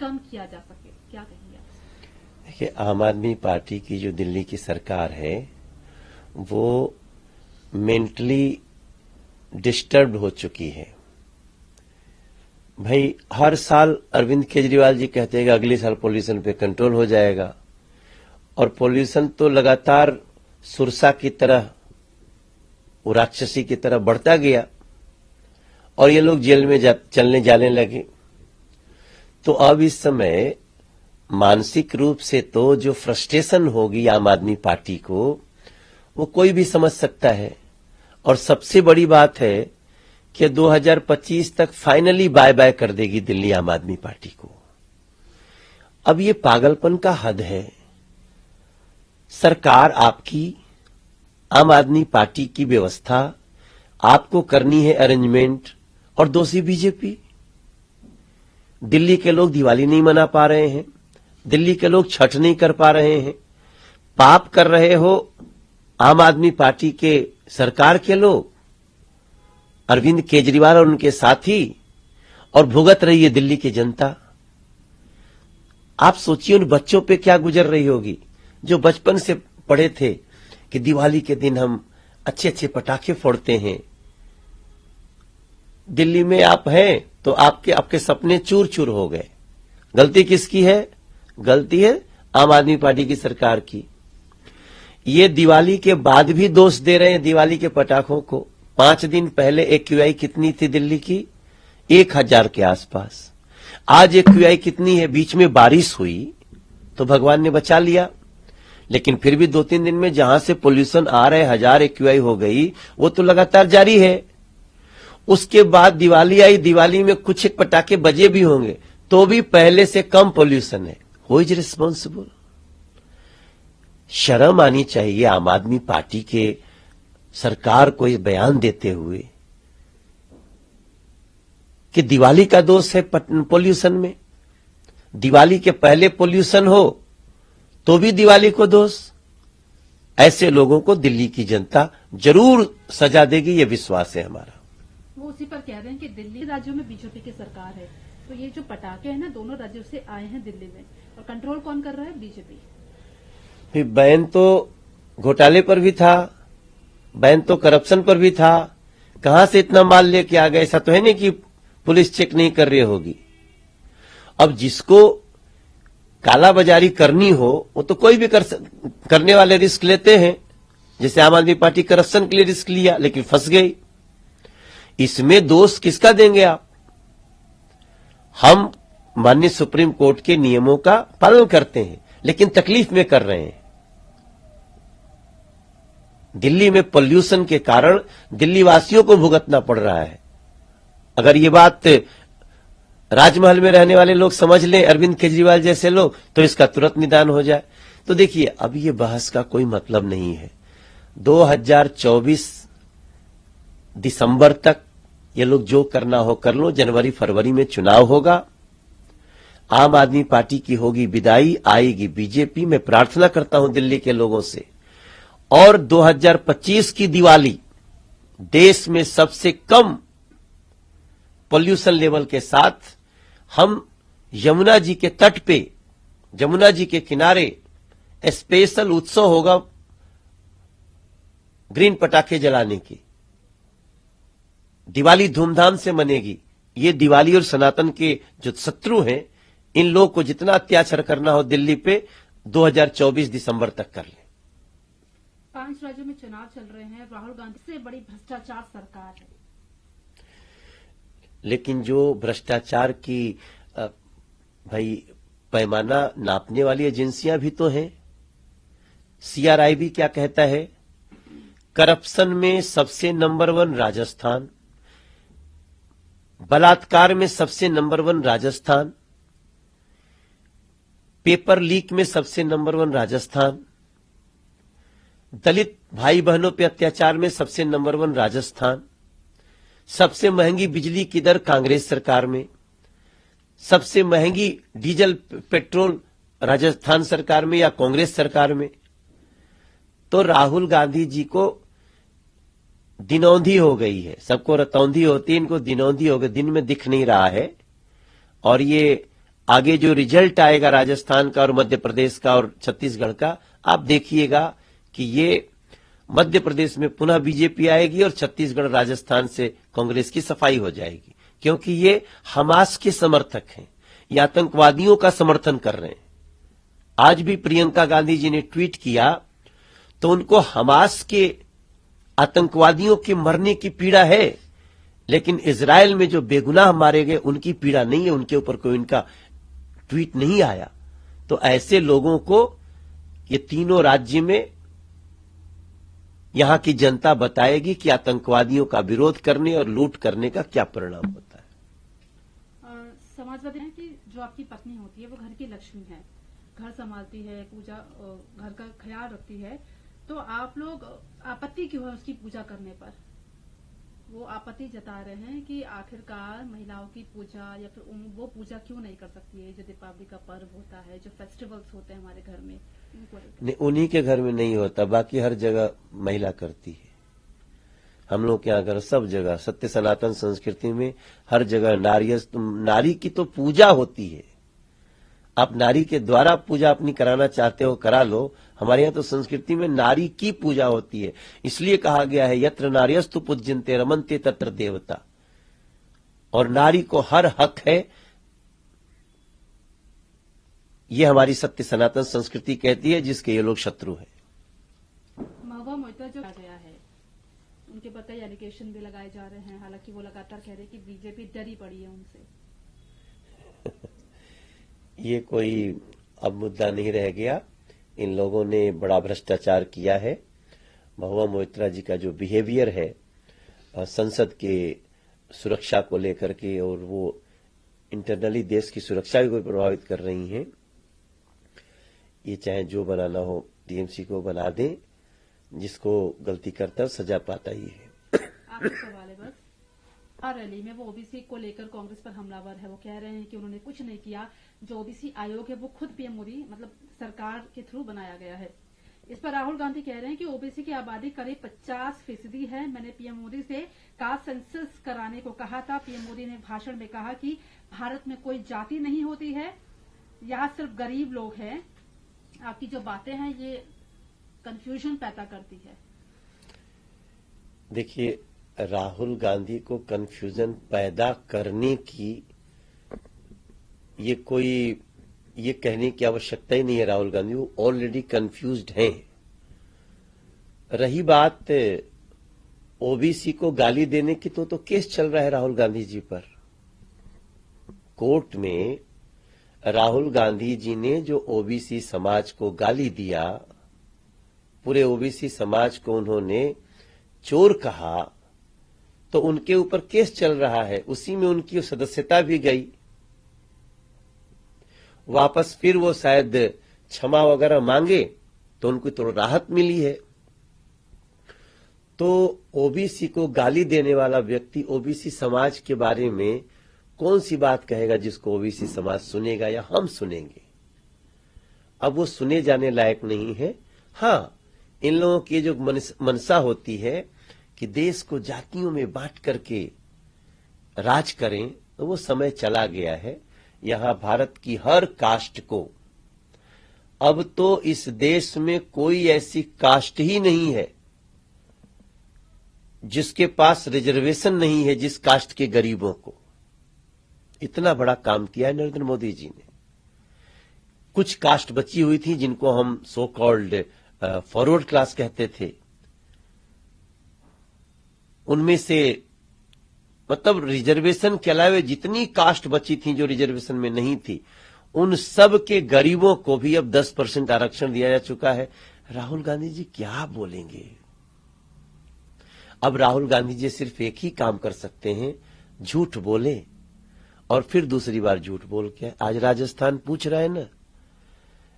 कम किया जा सके, क्या कहेंगे आप? देखिए, आम आदमी पार्टी की जो दिल्ली की सरकार है वो मेंटली डिस्टर्ब हो चुकी है। भाई, हर साल अरविंद केजरीवाल जी कहते हैं कि अगले साल पोल्यूशन पे कंट्रोल हो जाएगा, और पोल्यूशन तो लगातार सुरसा की तरह, वो राक्षसी की तरह बढ़ता गया, और ये लोग जेल में चलने जाने लगे। तो अब इस समय मानसिक रूप से तो जो फ्रस्ट्रेशन होगी आम आदमी पार्टी को, वो कोई भी समझ सकता है। और सबसे बड़ी बात है कि 2025 तक फाइनली बाय बाय कर देगी दिल्ली आम आदमी पार्टी को। अब ये पागलपन का हद है। सरकार आपकी, आम आदमी पार्टी की व्यवस्था, आपको करनी है अरेंजमेंट, और दोषी बीजेपी। दिल्ली के लोग दिवाली नहीं मना पा रहे हैं, दिल्ली के लोग छठ नहीं कर पा रहे हैं। पाप कर रहे हो आम आदमी पार्टी के सरकार के लोग, अरविंद केजरीवाल और उनके साथी, और भुगत रही है दिल्ली की जनता। आप सोचिए उन बच्चों पे क्या गुजर रही होगी जो बचपन से पढ़े थे कि दिवाली के दिन हम अच्छे अच्छे पटाखे फोड़ते हैं। दिल्ली में आप हैं तो आपके सपने चूर चूर हो गए। गलती किसकी है? गलती है आम आदमी पार्टी की सरकार की। ये दिवाली के बाद भी दोष दे रहे हैं दिवाली के पटाखों को। 5 दिन पहले एक्यूआई कितनी थी दिल्ली की? 1000 के आसपास। आज एक्यूआई कितनी है? बीच में बारिश हुई तो भगवान ने बचा लिया, लेकिन फिर भी 2-3 दिन में जहां से पोल्यूशन आ रहे 1000 एक्यूआई हो गई, वो तो लगातार जारी है। उसके बाद दिवाली आई, दिवाली में कुछ एक पटाखे बजे भी होंगे तो भी पहले से कम पोल्यूशन है। Who is responsible? शर्म आनी चाहिए आम आदमी पार्टी के सरकार को ये बयान देते हुए कि दिवाली का दोष है पोल्यूशन में। दिवाली के पहले पोल्यूशन हो तो भी दिवाली को दोष। ऐसे लोगों को दिल्ली की जनता जरूर सजा देगी, ये विश्वास है हमारा। वो उसी पर कह रहे हैं कि दिल्ली राज्यों में बीजेपी की सरकार है, तो ये जो पटाखे हैं ना, दोनों राज्यों से आए हैं दिल्ली में, और कंट्रोल कौन कर रहा है? बीजेपी। फिर बैन तो घोटाले पर भी था, बैन तो करप्शन पर भी था। कहां से इतना माल लेके आ गए? ऐसा तो है नहीं कि पुलिस चेक नहीं कर रही होगी। अब जिसको कालाबाजारी करनी हो वो तो कोई भी करने वाले रिस्क लेते हैं। जैसे आम आदमी पार्टी करप्शन के लिए रिस्क लिया लेकिन फंस गई। इसमें दोष किसका देंगे आप? हम माननीय सुप्रीम कोर्ट के नियमों का पालन करते हैं लेकिन तकलीफ में कर रहे हैं। दिल्ली में पोल्यूशन के कारण दिल्ली वासियों को भुगतना पड़ रहा है। अगर ये बात राजमहल में रहने वाले लोग समझ लें, अरविंद केजरीवाल जैसे लोग, तो इसका तुरंत निदान हो जाए। तो देखिए, अब ये बहस का कोई मतलब नहीं है। 2024 दिसंबर तक ये लोग जो करना हो कर लो। जनवरी फरवरी में चुनाव होगा, आम आदमी पार्टी की होगी विदाई, आएगी बीजेपी। मैं प्रार्थना करता हूं दिल्ली के लोगों से, और 2025 की दिवाली देश में सबसे कम पोल्यूशन लेवल के साथ हम यमुना जी के तट पे, यमुना जी के किनारे स्पेशल उत्सव होगा ग्रीन पटाखे जलाने की। दिवाली धूमधाम से मनेगी। ये दिवाली और सनातन के जो शत्रु हैं, इन लोगों को जितना अत्याचार करना हो दिल्ली पे 2024 दिसंबर तक कर ले। 5 राज्यों में चुनाव चल रहे हैं, राहुल गांधी से बड़ी भ्रष्टाचार सरकार है। लेकिन जो भ्रष्टाचार की भाई पैमाना नापने वाली एजेंसियां भी तो हैं। सीआरआई भी क्या कहता है? करप्शन में सबसे नंबर 1 राजस्थान, बलात्कार में सबसे नंबर 1 राजस्थान, पेपर लीक में सबसे नंबर 1 राजस्थान, दलित भाई बहनों पे अत्याचार में सबसे नंबर 1 राजस्थान, सबसे महंगी बिजली की दर कांग्रेस सरकार में, सबसे महंगी डीजल पेट्रोल राजस्थान सरकार में या कांग्रेस सरकार में। तो राहुल गांधी जी को दिनौंधी हो गई है। सबको रतौंधी होती है, इनको दिनौंधी हो गई, दिन में दिख नहीं रहा है। और ये आगे जो रिजल्ट आएगा राजस्थान का और मध्य प्रदेश का और छत्तीसगढ़ का, आप देखिएगा कि ये मध्य प्रदेश में पुनः बीजेपी आएगी और छत्तीसगढ़ राजस्थान से कांग्रेस की सफाई हो जाएगी, क्योंकि ये हमास के समर्थक हैं, ये आतंकवादियों का समर्थन कर रहे हैं। आज भी प्रियंका गांधी जी ने ट्वीट किया तो उनको हमास के आतंकवादियों के मरने की पीड़ा है, लेकिन इजराइल में जो बेगुनाह मारे गए उनकी पीड़ा नहीं है, उनके ऊपर कोई उनका ट्वीट नहीं आया। तो ऐसे लोगों को ये तीनों राज्य में यहां की जनता बताएगी कि आतंकवादियों का विरोध करने और लूट करने का क्या परिणाम होता है। समाजवादी है कि जो आपकी पत्नी होती है वो घर की लक्ष्मी है, घर संभालती है, पूजा घर का ख्याल रखती है, तो आप लोग आपत्ति क्यों है उसकी पूजा करने पर? वो आपत्ति जता रहे हैं कि आखिरकार महिलाओं की पूजा या फिर वो पूजा क्यों नहीं कर सकती है जो दीपावली का पर्व होता है, जो फेस्टिवल्स होते हैं हमारे घर में, नहीं, उन्हीं के घर में नहीं होता, बाकी हर जगह महिला करती है। हम लोग के यहाँ घर सब जगह सत्य सनातन संस्कृति में हर जगह नारी की तो पूजा होती है। आप नारी के द्वारा पूजा अपनी कराना चाहते हो करा लो, हमारे यहाँ तो संस्कृति में नारी की पूजा होती है। इसलिए कहा गया है यत्र नार्यस्तु पूज्यन्ते रमन्ते तत्र देवता, और नारी को हर हक है। ये हमारी सत्य सनातन संस्कृति कहती है, जिसके ये लोग शत्रु हैं। महबूबा मोइत्रा जो आ गया है उनके ऊपर कई एलिगेशन भी लगाए जा रहे हैं, हालांकि वो लगातार कह रहे हैं कि बीजेपी डरी पड़ी है उनसे। ये कोई अब मुद्दा नहीं रह गया, इन लोगों ने बड़ा भ्रष्टाचार किया है। महबूबा मोइत्रा जी का जो बिहेवियर है संसद के सुरक्षा को लेकर के, और वो इंटरनली देश की सुरक्षा को प्रभावित कर रही हैं, ये चाहे जो बनाना हो टीएमसी को बना दें, जिसको गलती करता सजा पाता ही है। आखिरी सवाल है बस, रैली में वो ओबीसी को लेकर कांग्रेस पर हमलावर है, वो कह रहे हैं कि उन्होंने कुछ नहीं किया, जो ओबीसी आयोग है वो खुद पीएम मोदी मतलब सरकार के थ्रू बनाया गया है। इस पर राहुल गांधी कह रहे हैं कि ओबीसी की आबादी करीब 50% है, मैंने पीएम मोदी से कास्ट सेंसस कराने को कहा था। पीएम मोदी ने भाषण में कहा कि भारत में कोई जाति नहीं होती है, यहाँ सिर्फ गरीब लोग हैं। आपकी जो बातें हैं ये कंफ्यूजन पैदा करती है। देखिए, राहुल गांधी को कंफ्यूजन पैदा करने की ये कहने की आवश्यकता ही नहीं है। राहुल गांधी वो ऑलरेडी कंफ्यूज्ड हैं। रही बात ओबीसी को गाली देने की, तो केस चल रहा है राहुल गांधी जी पर कोर्ट में। राहुल गांधी जी ने जो ओबीसी समाज को गाली दिया, पूरे ओबीसी समाज को उन्होंने चोर कहा, तो उनके ऊपर केस चल रहा है। उसी में उनकी सदस्यता भी गई वापस, फिर वो शायद क्षमा वगैरह मांगे तो उनको थोड़ा राहत मिली है। तो ओबीसी को गाली देने वाला व्यक्ति ओबीसी समाज के बारे में कौन सी बात कहेगा जिसको ओबीसी समाज सुनेगा या हम सुनेंगे? अब वो सुने जाने लायक नहीं है। हाँ, इन लोगों की जो मनसा होती है कि देश को जातियों में बांट करके राज करें, तो वो समय चला गया है। यहां भारत की हर कास्ट को, अब तो इस देश में कोई ऐसी कास्ट ही नहीं है जिसके पास रिजर्वेशन नहीं है, जिस कास्ट के गरीबों को। इतना बड़ा काम किया है नरेंद्र मोदी जी ने। कुछ कास्ट बची हुई थी जिनको हम सो कॉल्ड फॉरवर्ड क्लास कहते थे, उनमें से मतलब रिजर्वेशन के अलावे जितनी कास्ट बची थी जो रिजर्वेशन में नहीं थी, उन सब के गरीबों को भी अब 10% आरक्षण दिया जा चुका है। राहुल गांधी जी क्या बोलेंगे? अब राहुल गांधी जी सिर्फ एक ही काम कर सकते हैं, झूठ बोले और फिर दूसरी बार झूठ बोल के। आज राजस्थान पूछ रहा है ना,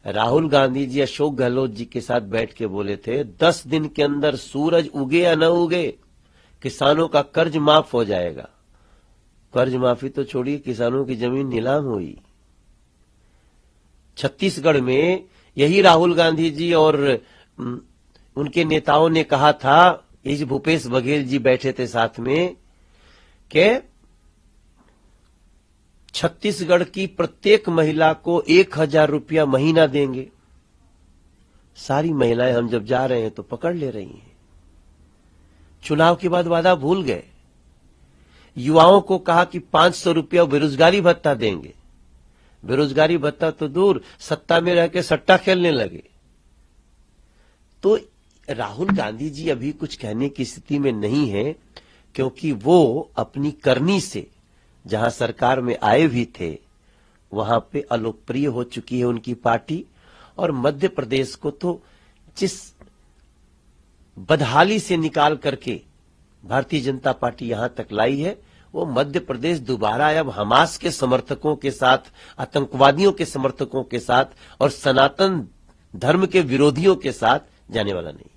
राहुल गांधी जी अशोक गहलोत जी के साथ बैठ के बोले थे 10 दिन के अंदर सूरज उगे या न उगे किसानों का कर्ज माफ हो जाएगा। कर्ज माफी तो छोड़िए, किसानों की जमीन नीलाम हुई। छत्तीसगढ़ में यही राहुल गांधी जी और उनके नेताओं ने कहा था, इस भूपेश बघेल जी बैठे थे साथ में, कि छत्तीसगढ़ की प्रत्येक महिला को 1,000 रुपया महीना देंगे। सारी महिलाएं हम जब जा रहे हैं तो पकड़ ले रही हैं। चुनाव के बाद वादा भूल गए। युवाओं को कहा कि 500 रुपया बेरोजगारी भत्ता देंगे। बेरोजगारी भत्ता तो दूर, सत्ता में रह के सट्टा खेलने लगे। तो राहुल गांधी जी अभी कुछ कहने की स्थिति में नहीं है, क्योंकि वो अपनी करनी से जहां सरकार में आए भी थे वहां पे अलोकप्रिय हो चुकी है उनकी पार्टी। और मध्य प्रदेश को तो जिस बदहाली से निकाल करके भारतीय जनता पार्टी यहां तक लाई है, वो मध्य प्रदेश दोबारा अब हमास के समर्थकों के साथ, आतंकवादियों के समर्थकों के साथ और सनातन धर्म के विरोधियों के साथ जाने वाला नहीं।